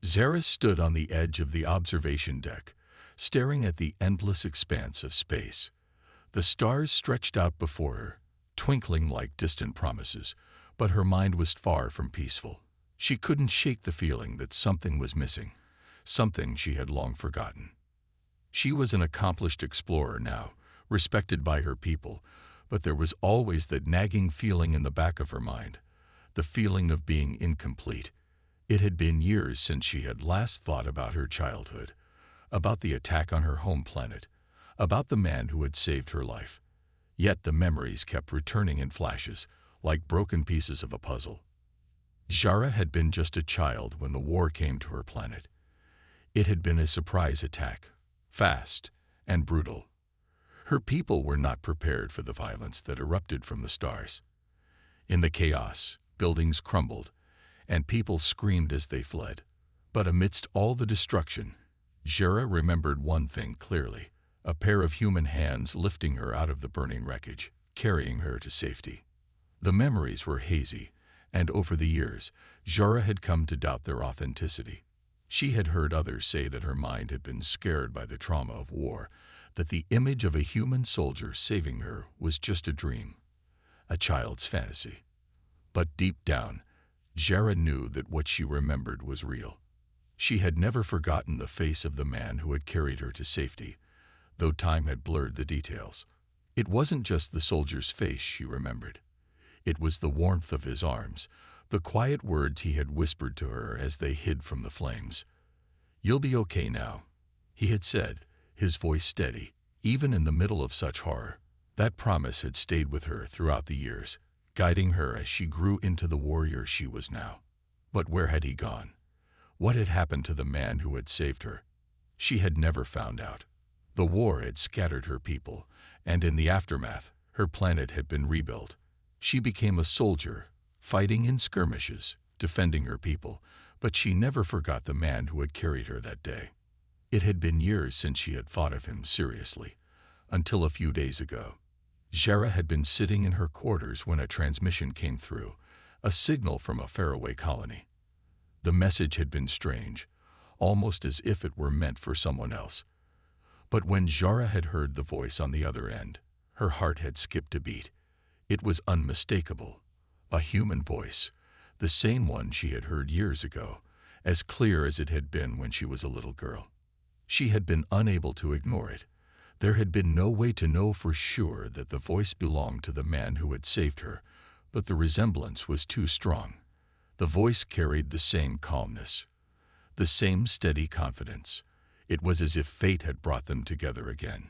Zara stood on the edge of the observation deck, staring at the endless expanse of space. The stars stretched out before her, twinkling like distant promises, but her mind was far from peaceful. She couldn't shake the feeling that something was missing, something she had long forgotten. She was an accomplished explorer now, respected by her people, but there was always that nagging feeling in the back of her mind, the feeling of being incomplete. It had been years since she had last thought about her childhood, about the attack on her home planet, about the man who had saved her life. Yet the memories kept returning in flashes, like broken pieces of a puzzle. Zara had been just a child when the war came to her planet. It had been a surprise attack, fast and brutal. Her people were not prepared for the violence that erupted from the stars. In the chaos, buildings crumbled, and people screamed as they fled. But amidst all the destruction, Zara remembered one thing clearly: a pair of human hands lifting her out of the burning wreckage, carrying her to safety. The memories were hazy, and over the years, Zara had come to doubt their authenticity. She had heard others say that her mind had been scared by the trauma of war, that the image of a human soldier saving her was just a dream, a child's fantasy. But deep down, Zara knew that what she remembered was real. She had never forgotten the face of the man who had carried her to safety, though time had blurred the details. It wasn't just the soldier's face she remembered. It was the warmth of his arms, the quiet words he had whispered to her as they hid from the flames. "You'll be okay now," he had said, his voice steady, even in the middle of such horror. That promise had stayed with her throughout the years, guiding her as she grew into the warrior she was now. But where had he gone? What had happened to the man who had saved her? She had never found out. The war had scattered her people, and in the aftermath, her planet had been rebuilt. She became a soldier, fighting in skirmishes, defending her people, but she never forgot the man who had carried her that day. It had been years since she had thought of him seriously, until a few days ago. Zara had been sitting in her quarters when a transmission came through, a signal from a faraway colony. The message had been strange, almost as if it were meant for someone else. But when Zara had heard the voice on the other end, her heart had skipped a beat. It was unmistakable, a human voice, the same one she had heard years ago, as clear as it had been when she was a little girl. She had been unable to ignore it. There had been no way to know for sure that the voice belonged to the man who had saved her, but the resemblance was too strong. The voice carried the same calmness, the same steady confidence. It was as if fate had brought them together again.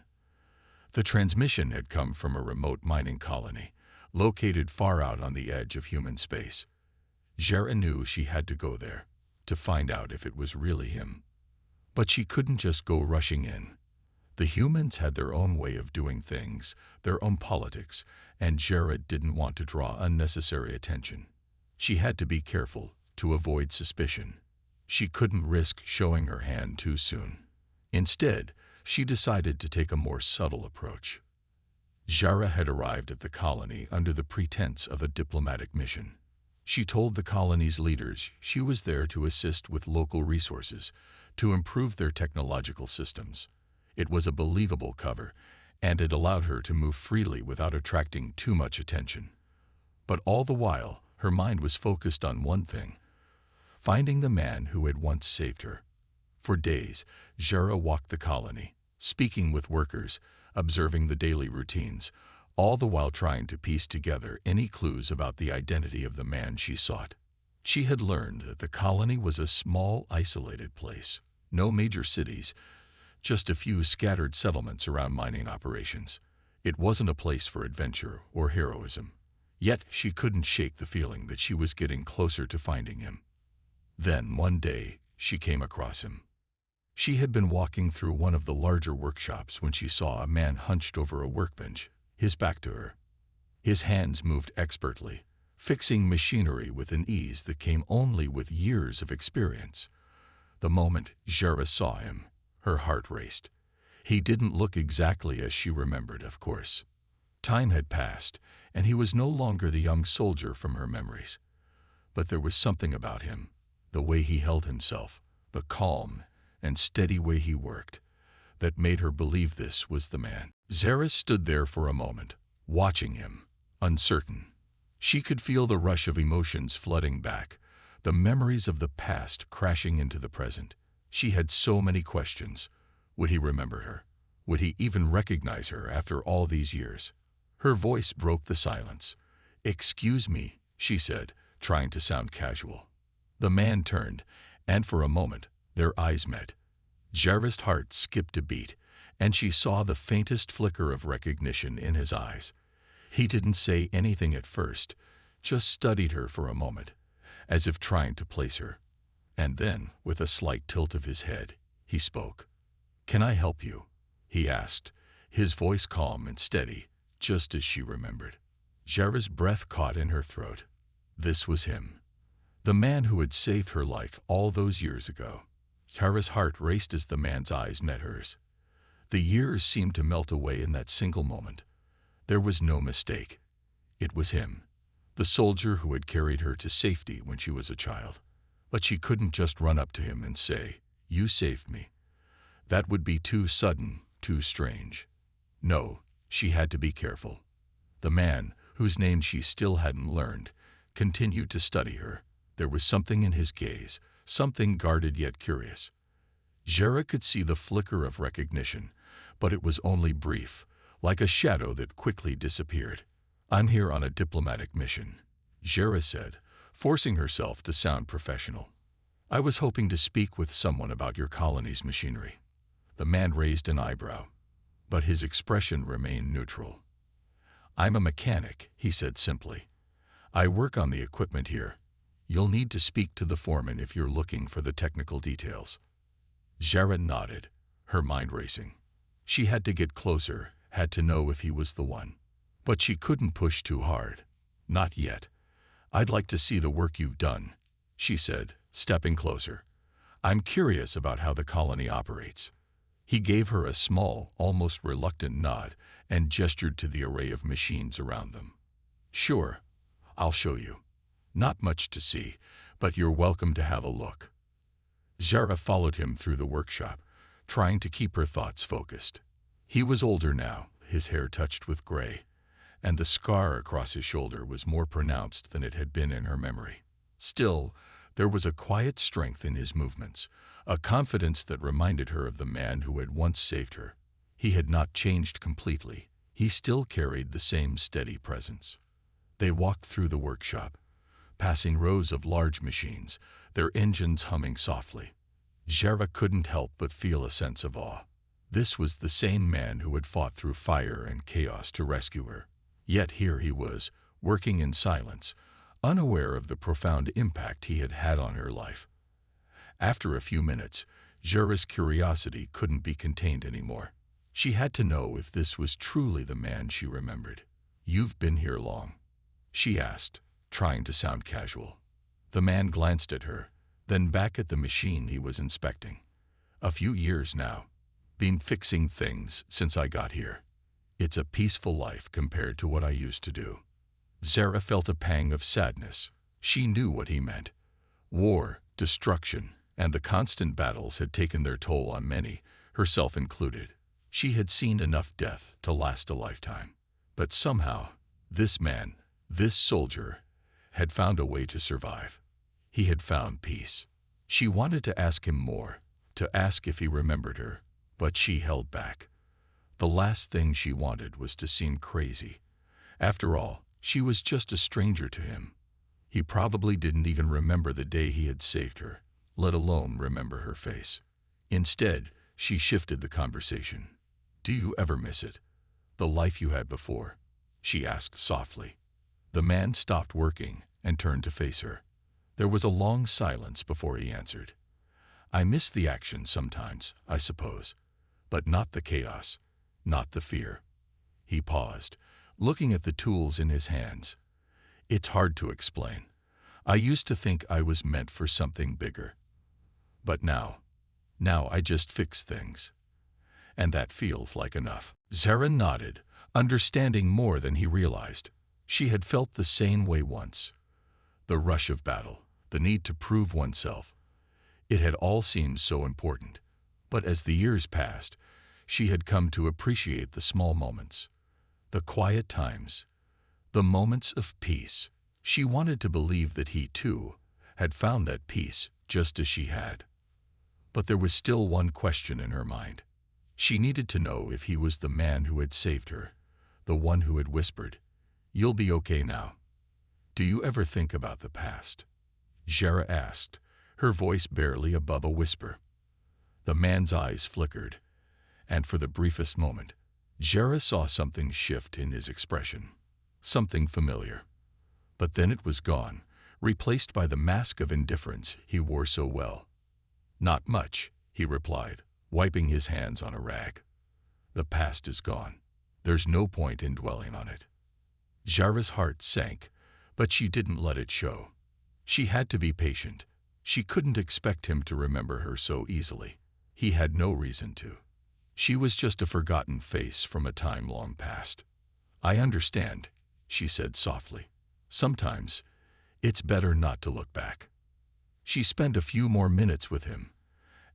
The transmission had come from a remote mining colony, located far out on the edge of human space. Zara knew she had to go there, to find out if it was really him. But she couldn't just go rushing in. The humans had their own way of doing things, their own politics, and Zara didn't want to draw unnecessary attention. She had to be careful, to avoid suspicion. She couldn't risk showing her hand too soon. Instead, she decided to take a more subtle approach. Zara had arrived at the colony under the pretense of a diplomatic mission. She told the colony's leaders she was there to assist with local resources, to improve their technological systems. It was a believable cover, and it allowed her to move freely without attracting too much attention. But all the while, her mind was focused on one thing: finding the man who had once saved her. For days, Zara walked the colony, speaking with workers, observing the daily routines, all the while trying to piece together any clues about the identity of the man she sought. She had learned that the colony was a small, isolated place, no major cities, just a few scattered settlements around mining operations. It wasn't a place for adventure or heroism. Yet she couldn't shake the feeling that she was getting closer to finding him. Then, one day, she came across him. She had been walking through one of the larger workshops when she saw a man hunched over a workbench, his back to her. His hands moved expertly, fixing machinery with an ease that came only with years of experience. The moment Zara saw him, her heart raced. He didn't look exactly as she remembered, of course. Time had passed, and he was no longer the young soldier from her memories. But there was something about him, the way he held himself, the calm and steady way he worked, that made her believe this was the man. Zara stood there for a moment, watching him, uncertain. She could feel the rush of emotions flooding back, the memories of the past crashing into the present. She had so many questions. Would he remember her? Would he even recognize her after all these years? Her voice broke the silence. "Excuse me," she said, trying to sound casual. The man turned, and for a moment, their eyes met. Zara's heart skipped a beat, and she saw the faintest flicker of recognition in his eyes. He didn't say anything at first, just studied her for a moment, as if trying to place her. And then, with a slight tilt of his head, he spoke. "Can I help you?" he asked, his voice calm and steady, just as she remembered. Zara's breath caught in her throat. This was him, the man who had saved her life all those years ago. Zara's heart raced as the man's eyes met hers. The years seemed to melt away in that single moment. There was no mistake. It was him, the soldier who had carried her to safety when she was a child. But she couldn't just run up to him and say, "You saved me." That would be too sudden, too strange. No, she had to be careful. The man, whose name she still hadn't learned, continued to study her. There was something in his gaze, something guarded yet curious. Zara could see the flicker of recognition, but it was only brief, like a shadow that quickly disappeared. "I'm here on a diplomatic mission," Zara said, forcing herself to sound professional. "I was hoping to speak with someone about your colony's machinery." The man raised an eyebrow, but his expression remained neutral. "I'm a mechanic," he said simply. "I work on the equipment here. You'll need to speak to the foreman if you're looking for the technical details." Zara nodded, her mind racing. She had to get closer, had to know if he was the one. But she couldn't push too hard. "Not yet. I'd like to see the work you've done," she said, stepping closer. "I'm curious about how the colony operates." He gave her a small, almost reluctant nod and gestured to the array of machines around them. "Sure, I'll show you. Not much to see, but you're welcome to have a look." Zara followed him through the workshop, trying to keep her thoughts focused. He was older now, his hair touched with gray, and the scar across his shoulder was more pronounced than it had been in her memory. Still, there was a quiet strength in his movements, a confidence that reminded her of the man who had once saved her. He had not changed completely. He still carried the same steady presence. They walked through the workshop, passing rows of large machines, their engines humming softly. Zara couldn't help but feel a sense of awe. This was the same man who had fought through fire and chaos to rescue her. Yet here he was, working in silence, unaware of the profound impact he had had on her life. After a few minutes, Zara's curiosity couldn't be contained anymore. She had to know if this was truly the man she remembered. "You've been here long?" she asked, trying to sound casual. The man glanced at her, then back at the machine he was inspecting. "A few years now. Been fixing things since I got here. It's a peaceful life compared to what I used to do." Zara felt a pang of sadness. She knew what he meant. War, destruction, and the constant battles had taken their toll on many, herself included. She had seen enough death to last a lifetime. But somehow, this man, this soldier, had found a way to survive. He had found peace. She wanted to ask him more, to ask if he remembered her, but she held back. The last thing she wanted was to seem crazy. After all, she was just a stranger to him. He probably didn't even remember the day he had saved her, let alone remember her face. Instead, she shifted the conversation. "Do you ever miss it? The life you had before?" she asked softly. The man stopped working and turned to face her. There was a long silence before he answered. "I miss the action sometimes, I suppose, but not the chaos, not the fear." He paused, looking at the tools in his hands. "It's hard to explain. I used to think I was meant for something bigger. But now I just fix things. And that feels like enough." Zara nodded, understanding more than he realized. She had felt the same way once. The rush of battle, the need to prove oneself. It had all seemed so important. But as the years passed, she had come to appreciate the small moments, the quiet times, the moments of peace. She wanted to believe that he, too, had found that peace just as she had. But there was still one question in her mind. She needed to know if he was the man who had saved her, the one who had whispered, "You'll be okay now." "Do you ever think about the past?" Jera asked, her voice barely above a whisper. The man's eyes flickered, and for the briefest moment, Jera saw something shift in his expression, something familiar. But then it was gone, replaced by the mask of indifference he wore so well. "Not much," he replied, wiping his hands on a rag. "The past is gone. There's no point in dwelling on it." Jera's heart sank, but she didn't let it show. She had to be patient. She couldn't expect him to remember her so easily. He had no reason to. She was just a forgotten face from a time long past. "I understand," she said softly. "Sometimes, it's better not to look back." She spent a few more minutes with him,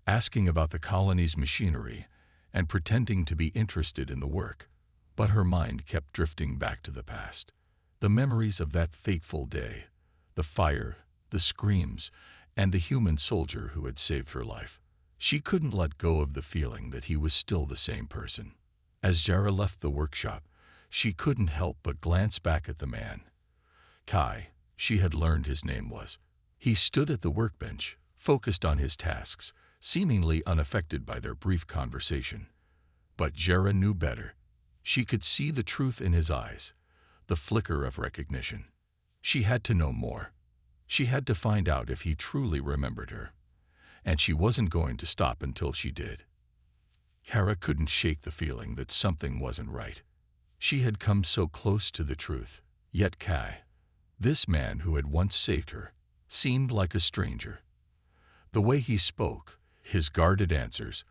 asking about the colony's machinery and pretending to be interested in the work. But her mind kept drifting back to the past. The memories of that fateful day, the fire, the screams, and the human soldier who had saved her life. She couldn't let go of the feeling that he was still the same person. As Jera left the workshop, she couldn't help but glance back at the man. Kai, she had learned his name was. He stood at the workbench, focused on his tasks, seemingly unaffected by their brief conversation. But Jera knew better. She could see the truth in his eyes, the flicker of recognition. She had to know more. She had to find out if he truly remembered her. And she wasn't going to stop until she did. Jera couldn't shake the feeling that something wasn't right. She had come so close to the truth, yet Kai, this man who had once saved her, seemed like a stranger. The way he spoke, his guarded answers,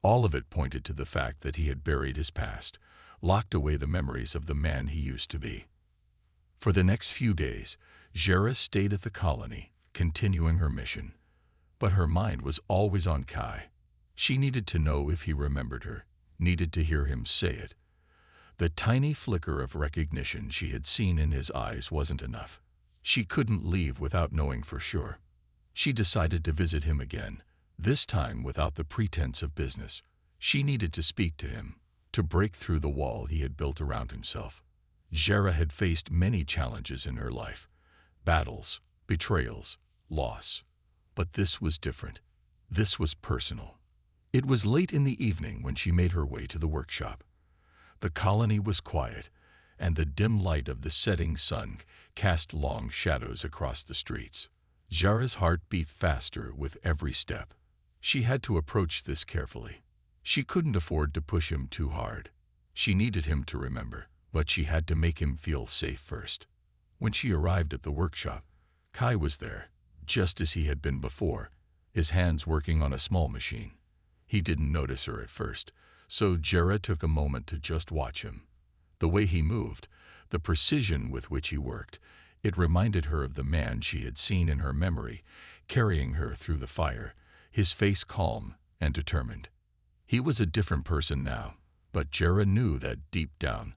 all of it pointed to the fact that he had buried his past, locked away the memories of the man he used to be. For the next few days, Jera stayed at the colony, continuing her mission. But her mind was always on Kai. She needed to know if he remembered her, needed to hear him say it. The tiny flicker of recognition she had seen in his eyes wasn't enough. She couldn't leave without knowing for sure. She decided to visit him again, this time without the pretense of business. She needed to speak to him, to break through the wall he had built around himself. Jera had faced many challenges in her life, battles, betrayals, loss. But this was different. This was personal. It was late in the evening when she made her way to the workshop. The colony was quiet, and the dim light of the setting sun cast long shadows across the streets. Jera's heart beat faster with every step. She had to approach this carefully. She couldn't afford to push him too hard. She needed him to remember, but she had to make him feel safe first. When she arrived at the workshop, Kai was there, just as he had been before, his hands working on a small machine. He didn't notice her at first, so Jera took a moment to just watch him. The way he moved, the precision with which he worked, it reminded her of the man she had seen in her memory, carrying her through the fire, his face calm and determined. He was a different person now, but Jera knew that deep down,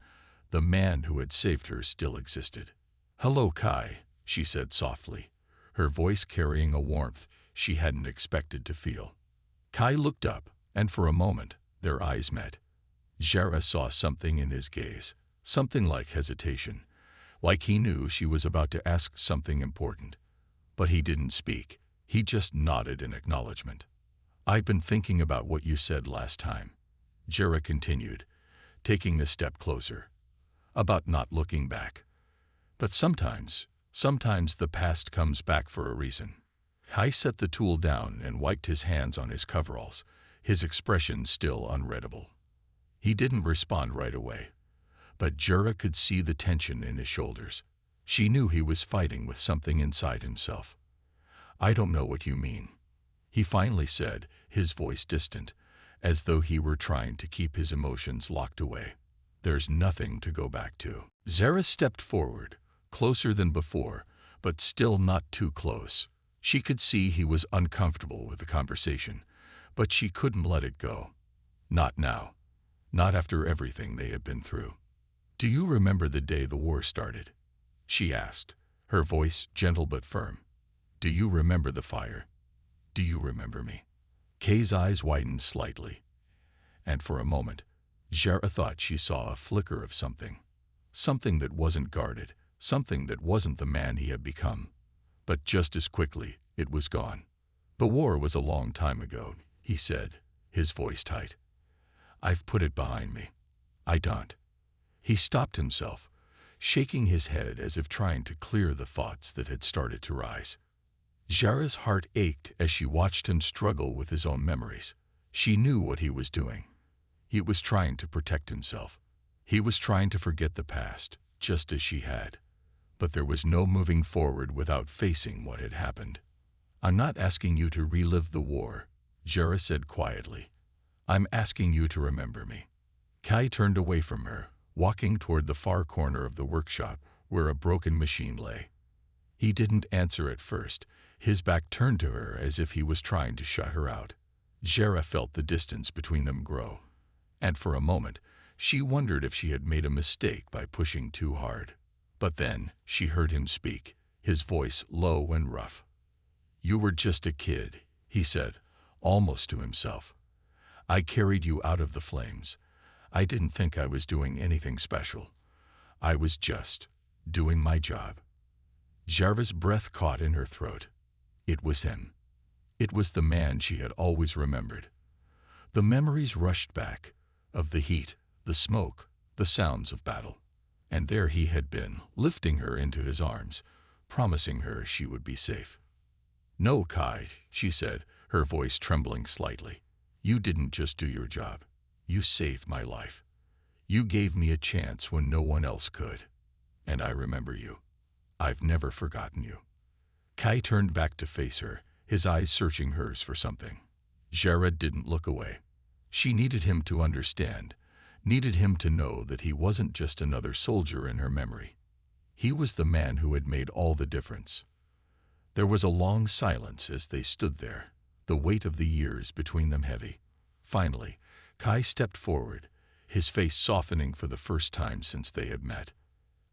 the man who had saved her still existed. "Hello, Kai," she said softly, her voice carrying a warmth she hadn't expected to feel. Kai looked up, and for a moment, their eyes met. Jera saw something in his gaze, something like hesitation, like he knew she was about to ask something important. But he didn't speak. He just nodded in acknowledgement. "I've been thinking about what you said last time," Jera continued, taking a step closer. "About not looking back. But sometimes the past comes back for a reason." Kai set the tool down and wiped his hands on his coveralls, his expression still unreadable. He didn't respond right away, but Jera could see the tension in his shoulders. She knew he was fighting with something inside himself. "I don't know what you mean," he finally said, his voice distant, as though he were trying to keep his emotions locked away. "There's nothing to go back to." Jera stepped forward, closer than before, but still not too close. She could see he was uncomfortable with the conversation, but she couldn't let it go. Not now. Not after everything they had been through. "Do you remember the day the war started?" she asked, her voice gentle but firm. "Do you remember the fire? Do you remember me?" Kay's eyes widened slightly, and for a moment, Jara thought she saw a flicker of something. Something that wasn't guarded, something that wasn't the man he had become. But just as quickly, it was gone. "The war was a long time ago," he said, his voice tight. "I've put it behind me. I don't." He stopped himself, shaking his head as if trying to clear the thoughts that had started to rise. Jara's heart ached as she watched him struggle with his own memories. She knew what he was doing. He was trying to protect himself. He was trying to forget the past, just as she had. But there was no moving forward without facing what had happened. "I'm not asking you to relive the war," Jara said quietly. "I'm asking you to remember me." Kai turned away from her, walking toward the far corner of the workshop where a broken machine lay. He didn't answer at first, his back turned to her as if he was trying to shut her out. Jara felt the distance between them grow, and for a moment she wondered if she had made a mistake by pushing too hard. But then she heard him speak, his voice low and rough. "You were just a kid," he said, almost to himself. "I carried you out of the flames. I didn't think I was doing anything special. I was just doing my job." Jara's breath caught in her throat. It was him. It was the man she had always remembered. The memories rushed back, of the heat, the smoke, the sounds of battle. And there he had been, lifting her into his arms, promising her she would be safe. "No, Kai," she said, her voice trembling slightly. "You didn't just do your job. You saved my life. You gave me a chance when no one else could. And I remember you. I've never forgotten you." Kai turned back to face her, his eyes searching hers for something. Jara didn't look away. She needed him to understand, needed him to know that he wasn't just another soldier in her memory. He was the man who had made all the difference. There was a long silence as they stood there, the weight of the years between them heavy. Finally, Kai stepped forward, his face softening for the first time since they had met.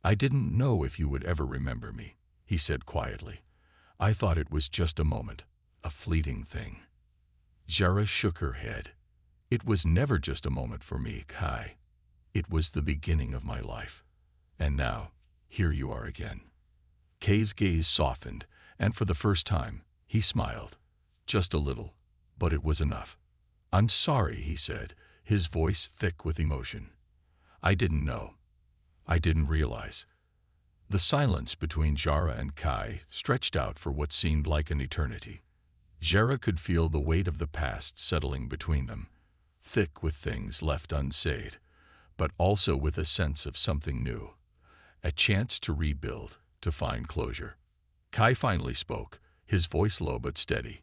"I didn't know if you would ever remember me," he said quietly. "I thought it was just a moment, a fleeting thing." Jara shook her head. "It was never just a moment for me, Kai. It was the beginning of my life. And now, here you are again." Kai's gaze softened, and for the first time, he smiled. Just a little, but it was enough. "I'm sorry," he said, his voice thick with emotion. "I didn't know. I didn't realize." The silence between Jara and Kai stretched out for what seemed like an eternity. Jara could feel the weight of the past settling between them, thick with things left unsaid, but also with a sense of something new, a chance to rebuild, to find closure. Kai finally spoke, his voice low but steady.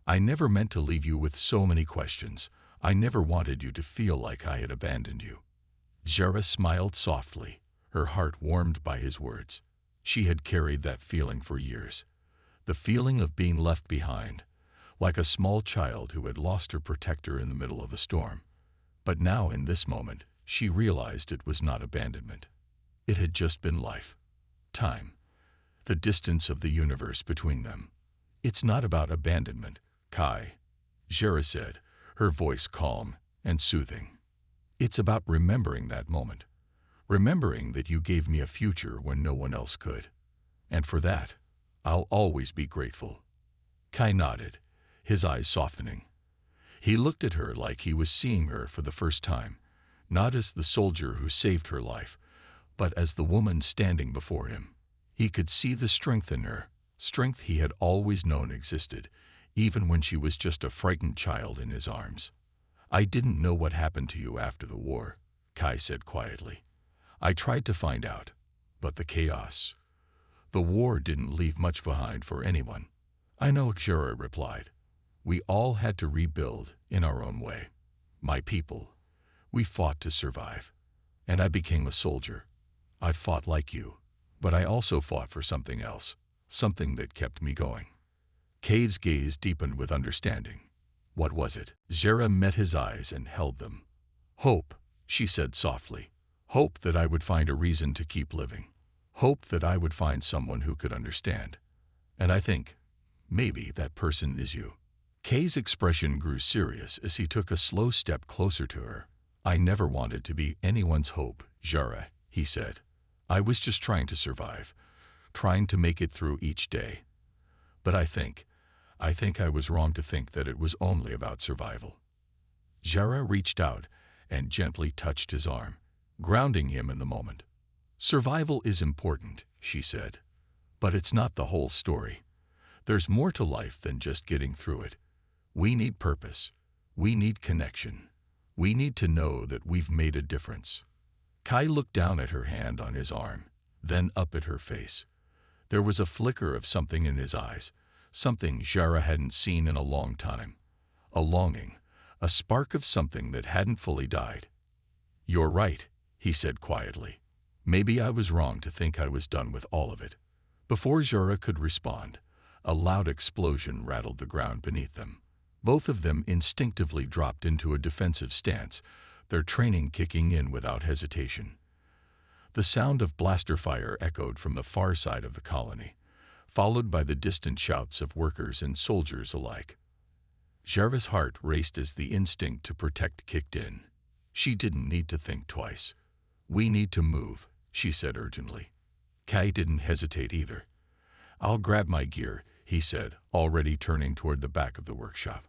"I never meant to leave you with so many questions. I never wanted you to feel like I had abandoned you." Jara smiled softly, her heart warmed by his words. She had carried that feeling for years, the feeling of being left behind, like a small child who had lost her protector in the middle of a storm. But now, in this moment, she realized it was not abandonment. It had just been life. Time. The distance of the universe between them. "It's not about abandonment, Kai," Jara said, her voice calm and soothing. "It's about remembering that moment. Remembering that you gave me a future when no one else could. And for that, I'll always be grateful." Kai nodded, his eyes softening. He looked at her like he was seeing her for the first time, not as the soldier who saved her life, but as the woman standing before him. He could see the strength in her, strength he had always known existed, even when she was just a frightened child in his arms. "I didn't know what happened to you after the war," Kai said quietly. "I tried to find out, but the chaos. The war didn't leave much behind for anyone." "I know," Jara replied. "We all had to rebuild in our own way. My people. We fought to survive. And I became a soldier. I fought like you, but I also fought for something else, something that kept me going." Kay's gaze deepened with understanding. What was it? Zara met his eyes and held them. Hope, she said softly. Hope that I would find a reason to keep living. Hope that I would find someone who could understand. And I think, maybe that person is you. Kay's expression grew serious as he took a slow step closer to her. I never wanted to be anyone's hope, Zara, he said. I was just trying to survive, trying to make it through each day. But I think I was wrong to think that it was only about survival. Zara reached out and gently touched his arm, grounding him in the moment. Survival is important, she said, but it's not the whole story. There's more to life than just getting through it. We need purpose. We need connection. We need to know that we've made a difference. Kai looked down at her hand on his arm, then up at her face. There was a flicker of something in his eyes, something Zara hadn't seen in a long time. A longing, a spark of something that hadn't fully died. You're right, he said quietly. Maybe I was wrong to think I was done with all of it. Before Zara could respond, a loud explosion rattled the ground beneath them. Both of them instinctively dropped into a defensive stance, their training kicking in without hesitation. The sound of blaster fire echoed from the far side of the colony, followed by the distant shouts of workers and soldiers alike. Zara's heart raced as the instinct to protect kicked in. She didn't need to think twice. We need to move, she said urgently. Kai didn't hesitate either. I'll grab my gear, he said, already turning toward the back of the workshop.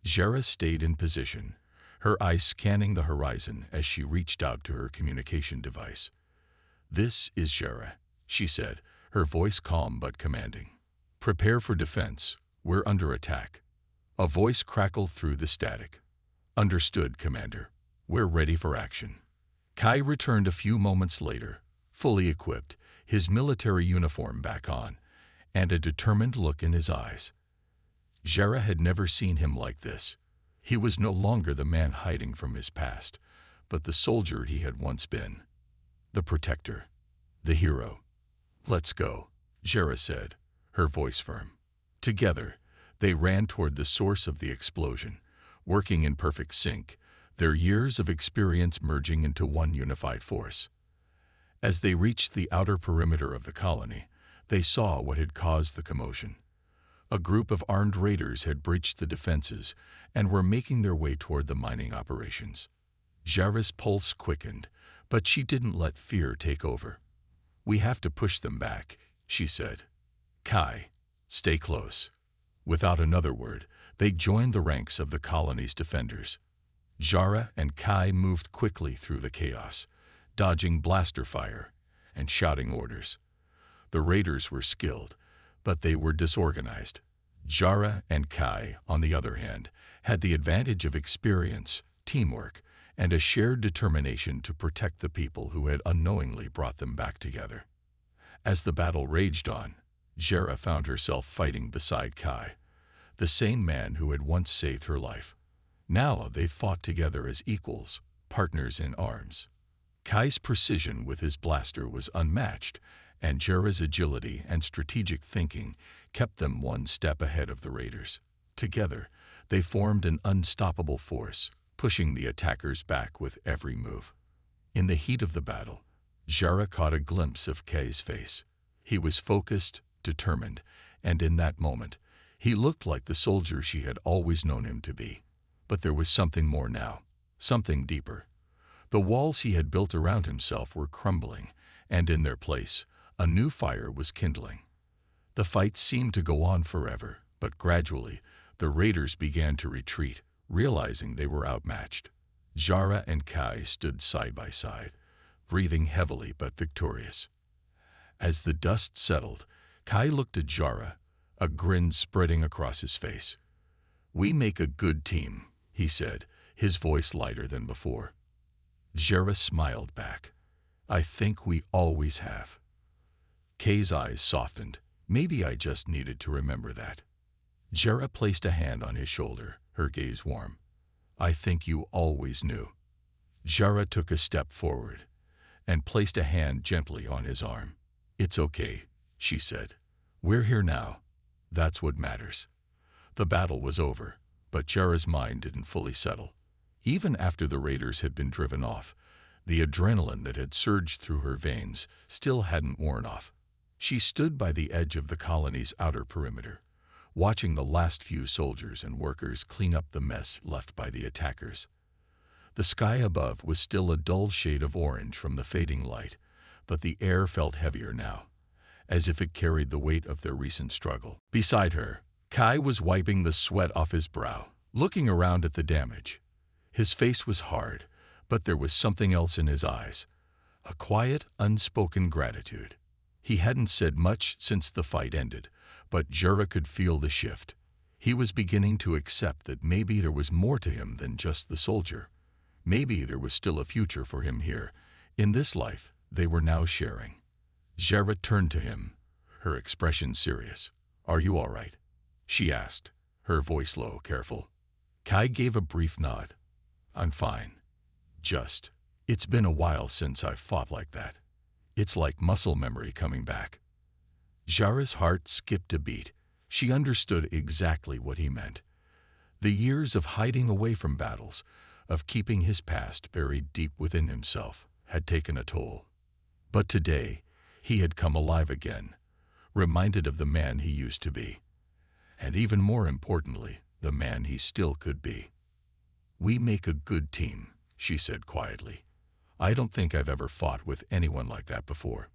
Zara stayed in position, her eyes scanning the horizon as she reached out to her communication device. This is Zara, she said, her voice calm but commanding. Prepare for defense. We're under attack. A voice crackled through the static. Understood, Commander. We're ready for action. Kai returned a few moments later, fully equipped, his military uniform back on, and a determined look in his eyes. Zara had never seen him like this. He was no longer the man hiding from his past, but the soldier he had once been. The protector. The hero. Let's go, Zara said, her voice firm. Together, they ran toward the source of the explosion, working in perfect sync, their years of experience merging into one unified force. As they reached the outer perimeter of the colony, they saw what had caused the commotion. A group of armed raiders had breached the defenses and were making their way toward the mining operations. Zara's pulse quickened, but she didn't let fear take over. We have to push them back, she said. Kai, stay close. Without another word, they joined the ranks of the colony's defenders. Zara and Kai moved quickly through the chaos, dodging blaster fire and shouting orders. The raiders were skilled, but they were disorganized. Zara and Kai, on the other hand, had the advantage of experience, teamwork, and a shared determination to protect the people who had unknowingly brought them back together. As the battle raged on, Zara found herself fighting beside Kai, the same man who had once saved her life. Now they fought together as equals, partners in arms. Kai's precision with his blaster was unmatched, and Zara's agility and strategic thinking kept them one step ahead of the raiders. Together, they formed an unstoppable force, pushing the attackers back with every move. In the heat of the battle, Zara caught a glimpse of Kai's face. He was focused, determined, and in that moment, he looked like the soldier she had always known him to be. But there was something more now, something deeper. The walls he had built around himself were crumbling, and in their place, a new fire was kindling. The fight seemed to go on forever, but gradually, the raiders began to retreat, realizing they were outmatched. Zara and Kai stood side by side, breathing heavily but victorious. As the dust settled, Kai looked at Zara, a grin spreading across his face. "We make a good team," he said, his voice lighter than before. Zara smiled back. "I think we always have." Kai's eyes softened. Maybe I just needed to remember that. Zara placed a hand on his shoulder, her gaze warm. "I think you always knew." Zara took a step forward and placed a hand gently on his arm. "It's okay," she said. "We're here now. That's what matters. The battle was over, but Jara's mind didn't fully settle. Even after the raiders had been driven off, the adrenaline that had surged through her veins still hadn't worn off. She stood by the edge of the colony's outer perimeter, watching the last few soldiers and workers clean up the mess left by the attackers. The sky above was still a dull shade of orange from the fading light, but the air felt heavier now, as if it carried the weight of their recent struggle. Beside her, Kai was wiping the sweat off his brow, looking around at the damage. His face was hard, but there was something else in his eyes, a quiet, unspoken gratitude. He hadn't said much since the fight ended, but Jara could feel the shift. He was beginning to accept that maybe there was more to him than just the soldier. Maybe there was still a future for him here, in this life they were now sharing. Jara turned to him, her expression serious. "Are you all right?" she asked, her voice low, careful. Kai gave a brief nod. "I'm fine. It's been a while since I've fought like that. It's like muscle memory coming back." Jara's heart skipped a beat. She understood exactly what he meant. The years of hiding away from battles, of keeping his past buried deep within himself, had taken a toll. But today, he had come alive again, reminded of the man he used to be. And even more importantly, the man he still could be. "We make a good team," she said quietly. "I don't think I've ever fought with anyone like that before."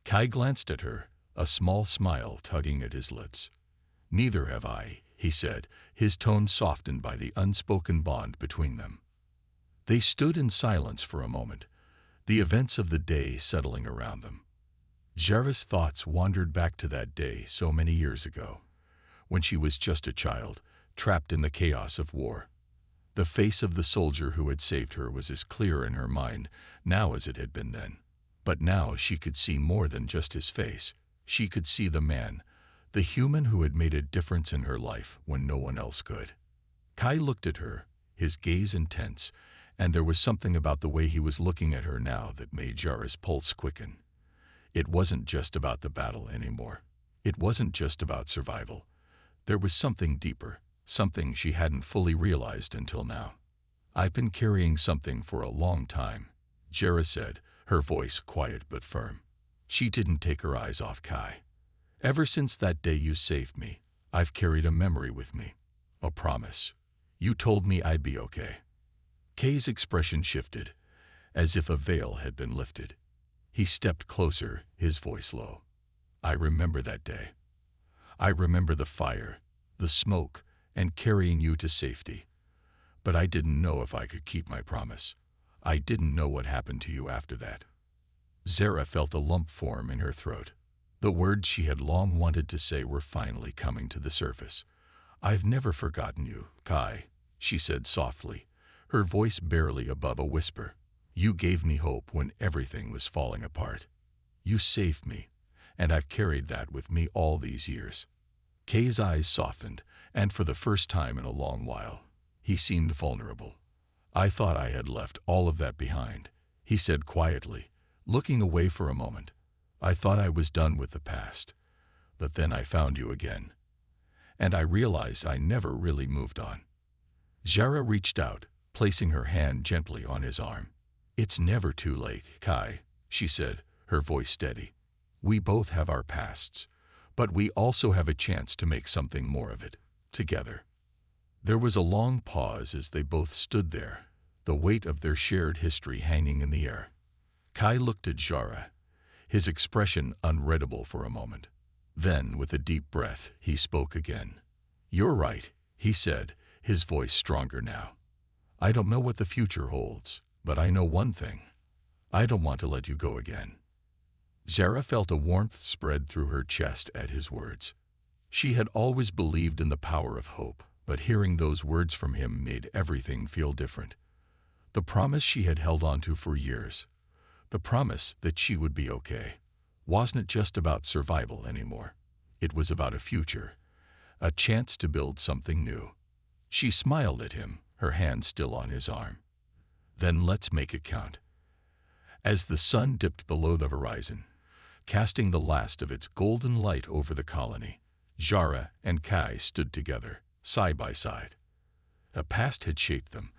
Kai glanced at her, a small smile tugging at his lips. "Neither have I," he said, his tone softened by the unspoken bond between them. They stood in silence for a moment, the events of the day settling around them. Jara's thoughts wandered back to that day so many years ago, when she was just a child, trapped in the chaos of war. The face of the soldier who had saved her was as clear in her mind now as it had been then. But now she could see more than just his face. She could see the man, the human who had made a difference in her life when no one else could. Kai looked at her, his gaze intense, and there was something about the way he was looking at her now that made Jara's pulse quicken. It wasn't just about the battle anymore. It wasn't just about survival. There was something deeper, something she hadn't fully realized until now. "I've been carrying something for a long time," Jara said, her voice quiet but firm. She didn't take her eyes off Kai. "Ever since that day you saved me, I've carried a memory with me, a promise. You told me I'd be okay." Kai's expression shifted, as if a veil had been lifted. He stepped closer, his voice low. "I remember that day. I remember the fire, the smoke, and carrying you to safety. But I didn't know if I could keep my promise. I didn't know what happened to you after that." Jara felt a lump form in her throat. The words she had long wanted to say were finally coming to the surface. "I've never forgotten you, Kai," she said softly, her voice barely above a whisper. "You gave me hope when everything was falling apart. You saved me, and I've carried that with me all these years." Kai's eyes softened, and for the first time in a long while, he seemed vulnerable. "I thought I had left all of that behind," he said quietly, looking away for a moment. "I thought I was done with the past. But then I found you again. And I realized I never really moved on." Jara reached out, placing her hand gently on his arm. "It's never too late, Kai," she said, her voice steady. "We both have our pasts, but we also have a chance to make something more of it, together." There was a long pause as they both stood there, the weight of their shared history hanging in the air. Kai looked at Jara, his expression unreadable for a moment. Then, with a deep breath, he spoke again. "You're right," he said, his voice stronger now. "I don't know what the future holds, but I know one thing. I don't want to let you go again." Jara felt a warmth spread through her chest at his words. She had always believed in the power of hope, but hearing those words from him made everything feel different. The promise she had held onto for years, the promise that she would be okay, wasn't just about survival anymore. It was about a future, a chance to build something new. She smiled at him, her hand still on his arm. "Then let's make it count." As the sun dipped below the horizon, casting the last of its golden light over the colony, Jara and Kai stood together, side by side. The past had shaped them,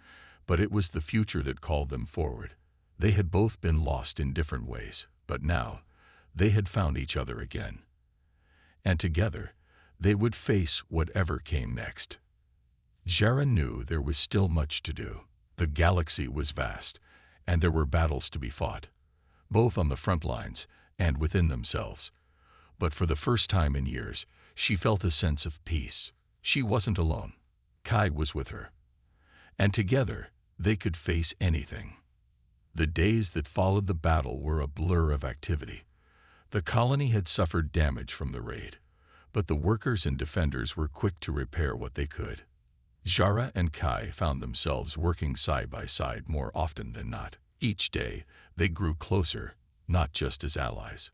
but it was the future that called them forward. They had both been lost in different ways, but now they had found each other again. And together, they would face whatever came next. Jara knew there was still much to do. The galaxy was vast, and there were battles to be fought, both on the front lines and within themselves. But for the first time in years, she felt a sense of peace. She wasn't alone. Kai was with her. And together, they could face anything. The days that followed the battle were a blur of activity. The colony had suffered damage from the raid, but the workers and defenders were quick to repair what they could. Jara and Kai found themselves working side by side more often than not. Each day, they grew closer, not just as allies,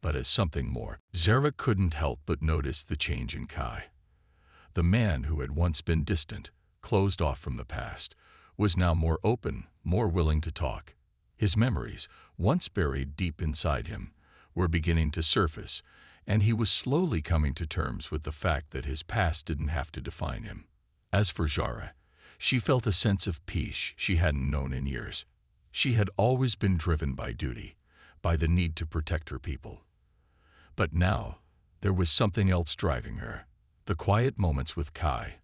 but as something more. Jara couldn't help but notice the change in Kai. The man who had once been distant, closed off from the past, was now more open, more willing to talk. His memories, once buried deep inside him, were beginning to surface, and he was slowly coming to terms with the fact that his past didn't have to define him. As for Jara, she felt a sense of peace she hadn't known in years. She had always been driven by duty, by the need to protect her people. But now, there was something else driving her. The quiet moments with Kai,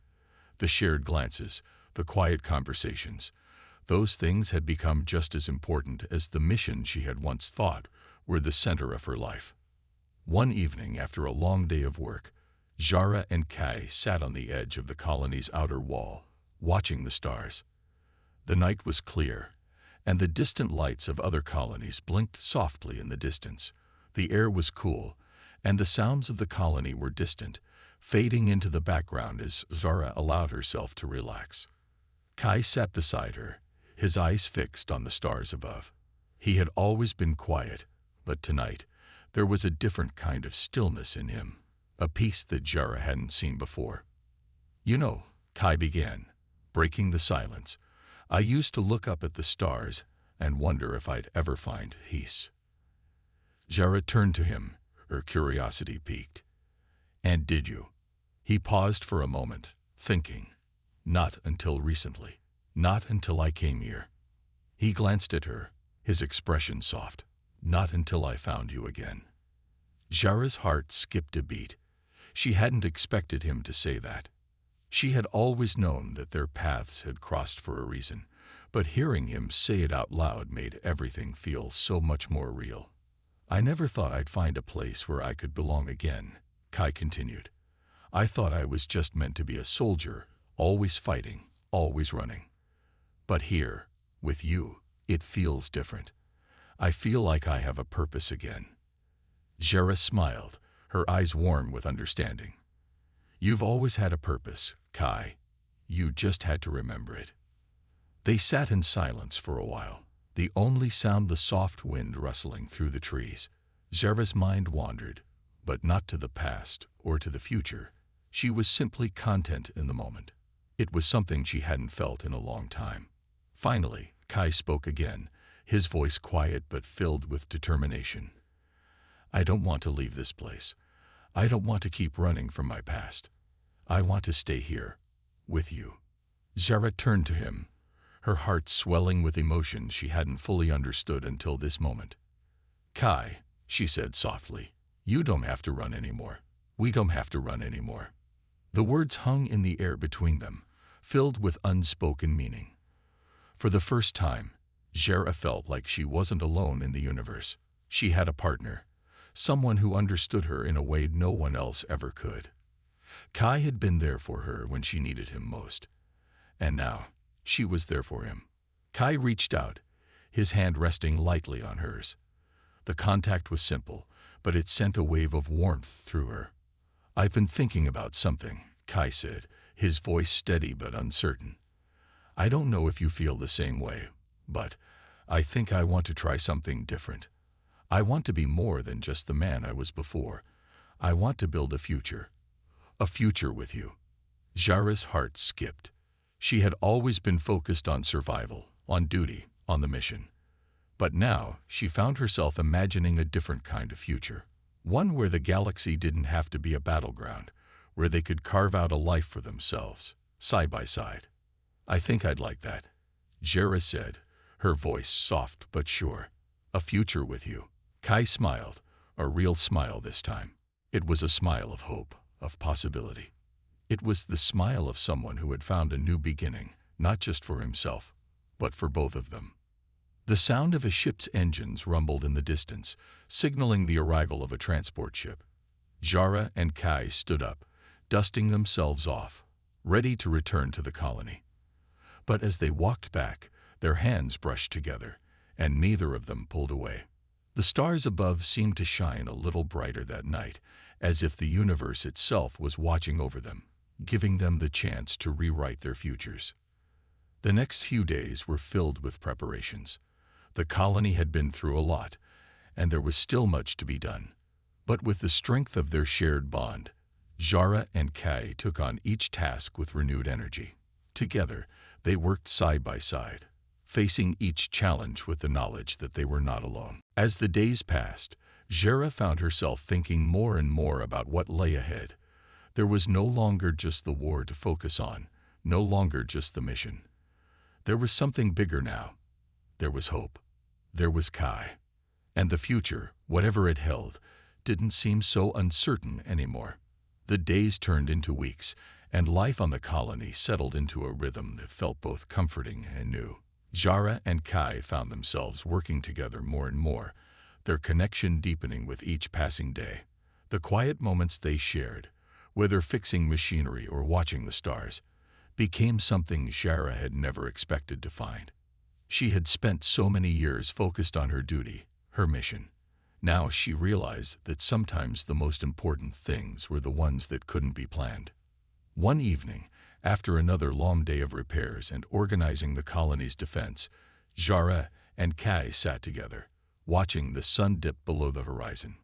the shared glances, the quiet conversations. Those things had become just as important as the mission she had once thought were the center of her life. One evening, after a long day of work, Jara and Kai sat on the edge of the colony's outer wall, watching the stars. The night was clear, and the distant lights of other colonies blinked softly in the distance. The air was cool, and the sounds of the colony were distant, fading into the background as Jara allowed herself to relax. Kai sat beside her, his eyes fixed on the stars above. He had always been quiet, but tonight there was a different kind of stillness in him, a peace that Jara hadn't seen before. "You know," Kai began, breaking the silence, "I used to look up at the stars and wonder if I'd ever find peace." Jara turned to him, her curiosity piqued. "And did you?" He paused for a moment, thinking. "Not until recently. Not until I came here." He glanced at her, his expression soft. "Not until I found you again." Jara's heart skipped a beat. She hadn't expected him to say that. She had always known that their paths had crossed for a reason, but hearing him say it out loud made everything feel so much more real. "I never thought I'd find a place where I could belong again," Kai continued. "I thought I was just meant to be a soldier, always fighting, always running. But here, with you, it feels different. I feel like I have a purpose again." Jara smiled, her eyes warm with understanding. "You've always had a purpose, Kai. You just had to remember it." They sat in silence for a while, the only sound the soft wind rustling through the trees. Jara's mind wandered, but not to the past or to the future. She was simply content in the moment. It was something she hadn't felt in a long time. Finally, Kai spoke again, his voice quiet but filled with determination. "I don't want to leave this place. I don't want to keep running from my past. I want to stay here, with you." Jara turned to him, her heart swelling with emotion she hadn't fully understood until this moment. "Kai," she said softly, "you don't have to run anymore. We don't have to run anymore." The words hung in the air between them, filled with unspoken meaning. For the first time, Jara felt like she wasn't alone in the universe. She had a partner, someone who understood her in a way no one else ever could. Kai had been there for her when she needed him most, and now she was there for him. Kai reached out, his hand resting lightly on hers. The contact was simple, but it sent a wave of warmth through her. "I've been thinking about something," Kai said, his voice steady but uncertain. "I don't know if you feel the same way, but I think I want to try something different. I want to be more than just the man I was before. I want to build a future with you." Jara's heart skipped. She had always been focused on survival, on duty, on the mission. But now she found herself imagining a different kind of future. One where the galaxy didn't have to be a battleground, where they could carve out a life for themselves, side by side. I think I'd like that, Jera said, her voice soft but sure. A future with you. Kai smiled, a real smile this time. It was a smile of hope, of possibility. It was the smile of someone who had found a new beginning, not just for himself, but for both of them. The sound of a ship's engines rumbled in the distance, signaling the arrival of a transport ship. Jara and Kai stood up, dusting themselves off, ready to return to the colony. But as they walked back, their hands brushed together, and neither of them pulled away. The stars above seemed to shine a little brighter that night, as if the universe itself was watching over them, giving them the chance to rewrite their futures. The next few days were filled with preparations. The colony had been through a lot, and there was still much to be done. But with the strength of their shared bond, Jara and Kai took on each task with renewed energy. Together, they worked side by side, facing each challenge with the knowledge that they were not alone. As the days passed, Jara found herself thinking more and more about what lay ahead. There was no longer just the war to focus on, no longer just the mission. There was something bigger now. There was hope. There was Kai. And the future, whatever it held, didn't seem so uncertain anymore. The days turned into weeks, and life on the colony settled into a rhythm that felt both comforting and new. Jara and Kai found themselves working together more and more, their connection deepening with each passing day. The quiet moments they shared, whether fixing machinery or watching the stars, became something Jara had never expected to find. She had spent so many years focused on her duty, her mission. Now she realized that sometimes the most important things were the ones that couldn't be planned. One evening, after another long day of repairs and organizing the colony's defense, Jara and Kai sat together, watching the sun dip below the horizon.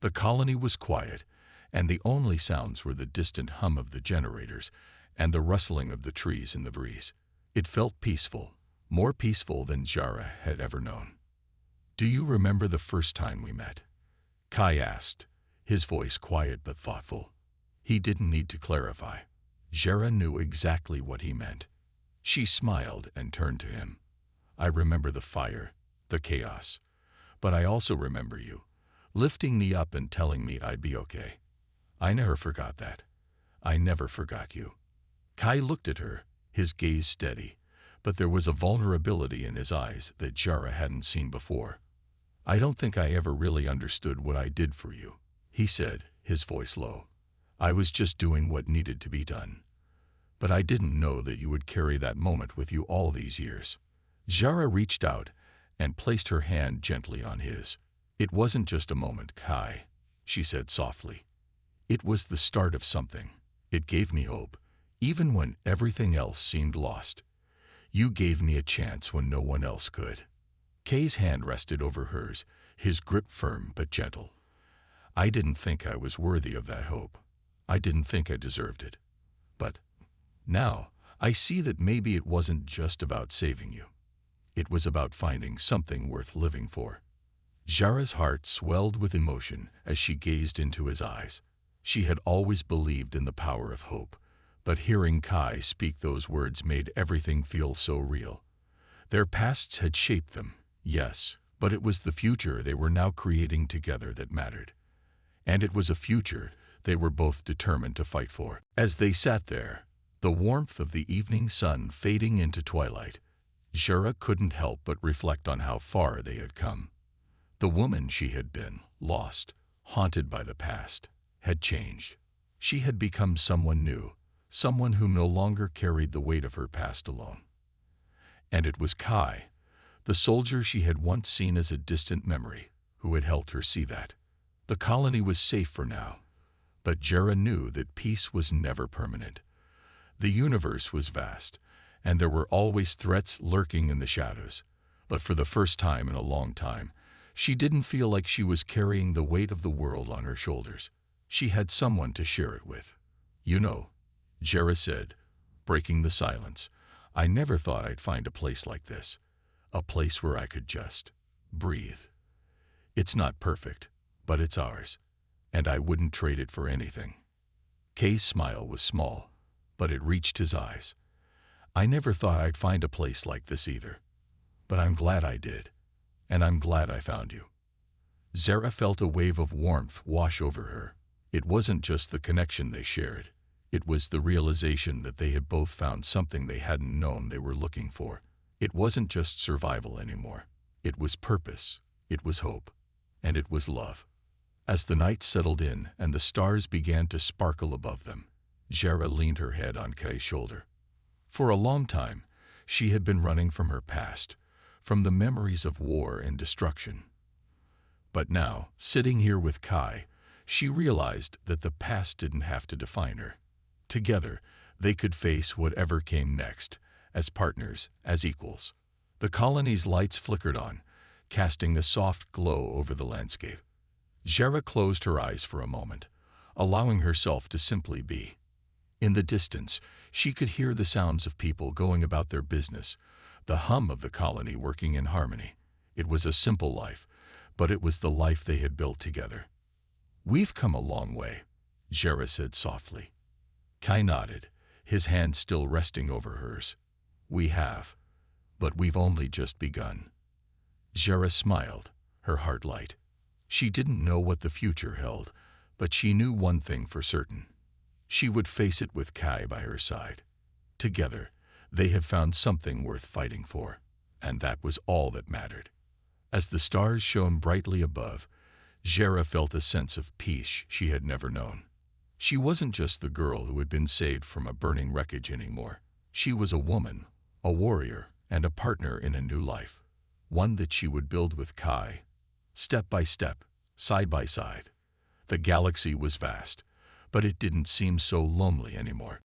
The colony was quiet, and the only sounds were the distant hum of the generators and the rustling of the trees in the breeze. It felt peaceful, more peaceful than Jara had ever known. "Do you remember the first time we met?" Kai asked, his voice quiet but thoughtful. He didn't need to clarify. Jara knew exactly what he meant. She smiled and turned to him. "I remember the fire, the chaos. But I also remember you, lifting me up and telling me I'd be okay. I never forgot that. I never forgot you." Kai looked at her, his gaze steady, but there was a vulnerability in his eyes that Jara hadn't seen before. "I don't think I ever really understood what I did for you," he said, his voice low. "I was just doing what needed to be done. But I didn't know that you would carry that moment with you all these years." Jara reached out and placed her hand gently on his. "It wasn't just a moment, Kai," she said softly. "It was the start of something. It gave me hope, even when everything else seemed lost. You gave me a chance when no one else could." Kay's hand rested over hers, his grip firm but gentle. "I didn't think I was worthy of that hope. I didn't think I deserved it. But now I see that maybe it wasn't just about saving you. It was about finding something worth living for." Jara's heart swelled with emotion as she gazed into his eyes. She had always believed in the power of hope, but hearing Kai speak those words made everything feel so real. Their pasts had shaped them, yes, but it was the future they were now creating together that mattered. And it was a future they were both determined to fight for. As they sat there, the warmth of the evening sun fading into twilight, Jara couldn't help but reflect on how far they had come. The woman she had been, lost, haunted by the past, had changed. She had become someone new, someone who no longer carried the weight of her past alone. And it was Kai, the soldier she had once seen as a distant memory, who had helped her see that. The colony was safe for now, but Jara knew that peace was never permanent. The universe was vast, and there were always threats lurking in the shadows. But for the first time in a long time, she didn't feel like she was carrying the weight of the world on her shoulders. She had someone to share it with. "You know," Jara said, breaking the silence, "I never thought I'd find a place like this. A place where I could just breathe. It's not perfect, but it's ours, and I wouldn't trade it for anything." Kay's smile was small, but it reached his eyes. I never thought I'd find a place like this either. But I'm glad I did. And I'm glad I found you. Zara felt a wave of warmth wash over her. It wasn't just the connection they shared. It was the realization that they had both found something they hadn't known they were looking for. It wasn't just survival anymore. It was purpose, it was hope, and it was love. As the night settled in and the stars began to sparkle above them, Zara leaned her head on Kai's shoulder. For a long time, she had been running from her past, from the memories of war and destruction. But now, sitting here with Kai, she realized that the past didn't have to define her. Together, they could face whatever came next, as partners, as equals. The colony's lights flickered on, casting a soft glow over the landscape. Zara closed her eyes for a moment, allowing herself to simply be. In the distance, she could hear the sounds of people going about their business, the hum of the colony working in harmony. It was a simple life, but it was the life they had built together. "We've come a long way," Zara said softly. Kai nodded, his hand still resting over hers. "We have, but we've only just begun." Zara smiled, her heart light. She didn't know what the future held, but she knew one thing for certain. She would face it with Kai by her side. Together, they had found something worth fighting for, and that was all that mattered. As the stars shone brightly above, Zara felt a sense of peace she had never known. She wasn't just the girl who had been saved from a burning wreckage anymore. She was a woman, a warrior, and a partner in a new life, one that she would build with Kai, step by step, side by side. The galaxy was vast, but it didn't seem so lonely anymore.